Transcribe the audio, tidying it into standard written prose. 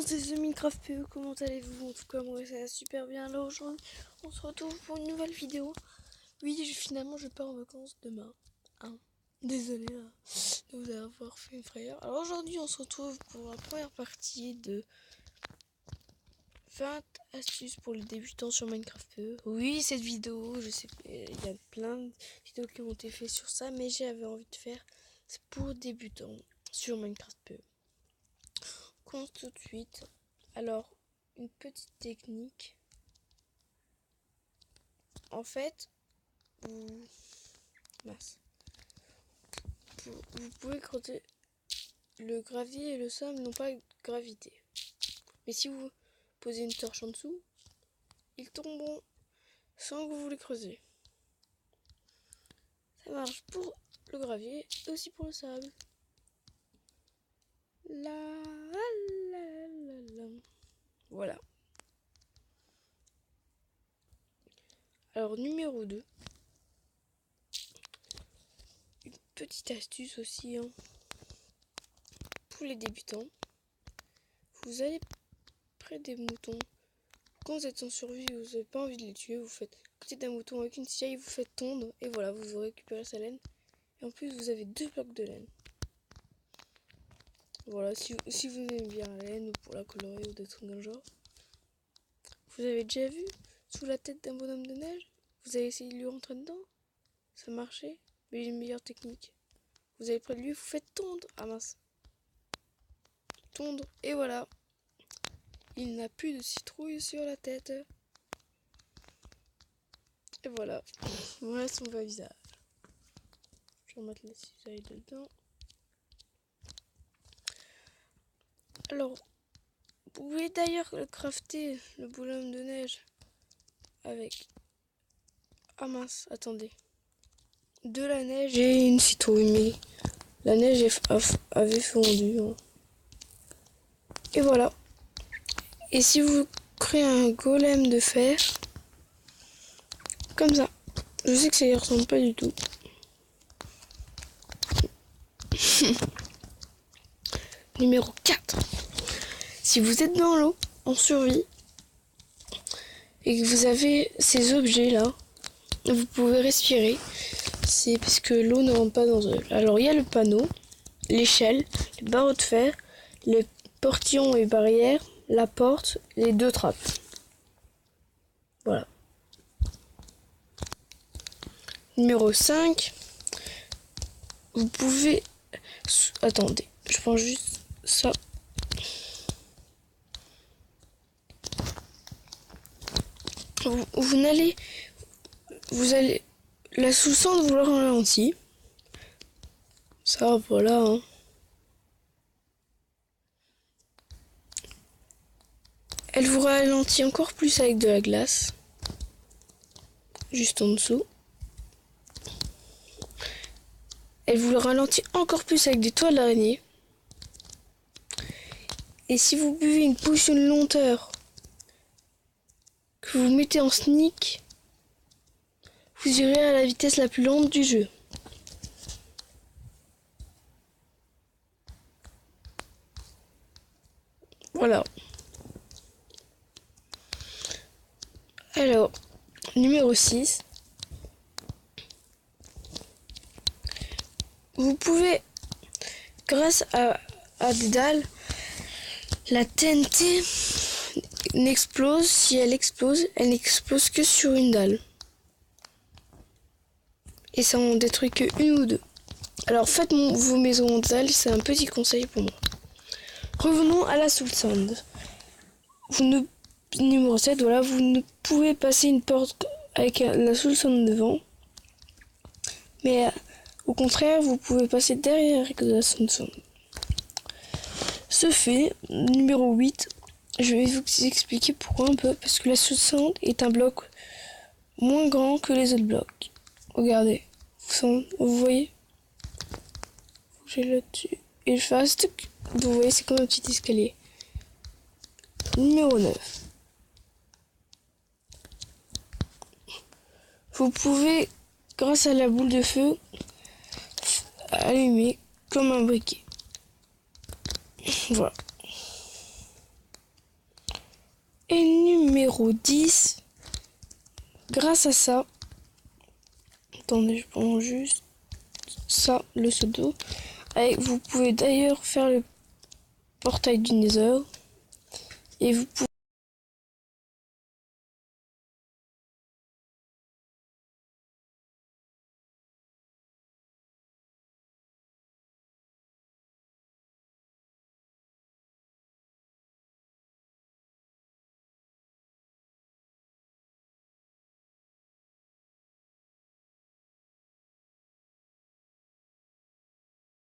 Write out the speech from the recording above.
c'est The Minecraft PE, comment allez-vous? En tout cas moi ça va super bien. Alors aujourd'hui on se retrouve pour une nouvelle vidéo. Oui, finalement je pars en vacances demain. Désolée de vous avoir fait une frayeur. Alors aujourd'hui on se retrouve pour la première partie de 20 astuces pour les débutants sur Minecraft PE. Oui, cette vidéo, je sais, il y a plein de vidéos qui ont été faites sur ça, mais j'avais envie de faire, c'est pour débutants sur Minecraft PE. Commence tout de suite. Alors, une petite technique. En fait, vous pouvez creuser le gravier et le sol n'ont pas de gravité. Mais si vous posez une torche en dessous, ils tomberont sans que vous les creusez. Ça marche pour le gravier et aussi pour le sable. Voilà. Alors, numéro 2. Une petite astuce aussi pour les débutants. Vous allez près des moutons. Quand vous êtes en survie et vous n'avez pas envie de les tuer, vous faites côté d'un mouton avec une cisaille, vous faites tondre et voilà, vous récupérez sa laine. Et en plus, vous avez 2 blocs de laine. Voilà, si vous aimez bien la laine ou pour la colorer ou des trucs dans le genre. Vous avez déjà vu sous la tête d'un bonhomme de neige? Vous avez essayé de lui rentrer dedans? Ça marchait? Mais j'ai une meilleure technique. Vous allez près de lui, vous faites tondre. Ah mince. Tondre, et voilà. Il n'a plus de citrouille sur la tête. Et voilà. Voilà son vrai visage. Je vais remettre la cisaille dedans. Alors, vous pouvez d'ailleurs crafter le bonhomme de neige avec... Ah mince, attendez. De la neige et une citrouille, mais la neige avait fondu. Et voilà. Et si vous créez un golem de fer, comme ça, je sais que ça y ressemble pas du tout. Numéro 4. Si vous êtes dans l'eau, en survie, et que vous avez ces objets là, vous pouvez respirer. C'est parce que l'eau ne rentre pas dans eux. Alors il y a le panneau, l'échelle, les barreaux de fer, les portillons et barrières, la porte, les 2 trappes. Voilà. Numéro 5. Vous pouvez... Attendez, je prends juste ça. Vous allez... La sous-cendre vous le ralentit. Ça, voilà. Elle vous ralentit encore plus avec de la glace. Juste en dessous. Elle vous le ralentit encore plus avec des toiles d'araignée. Et si vous buvez une potion de lenteur que vous mettez en sneak, vous irez à la vitesse la plus lente du jeu. Voilà. Alors, numéro 6. Vous pouvez, grâce à des dalles, la TNT n'explose, si elle n'explose que sur une dalle. Et ça en détruit que une ou 2. Alors faites vos maisons en dalle, c'est un petit conseil pour moi. Revenons à la soul sand. Numéro 7, voilà, vous ne pouvez passer une porte avec la soul sand devant. Mais au contraire, vous pouvez passer derrière avec la soul sand. Ce fait, numéro 8, je vais vous expliquer pourquoi un peu. Parce que la soul sand est un bloc moins grand que les autres blocs. Regardez, vous voyez? J'ai là-dessus. Et je fais un truc. Vous voyez, c'est comme un petit escalier. Numéro 9. Vous pouvez, grâce à la boule de feu, allumer comme un briquet. Voilà. numéro 10. Grâce à ça, attendez, je prends juste ça, le pseudo. Et vous pouvez d'ailleurs faire le portail du Nether. Et vous pouvez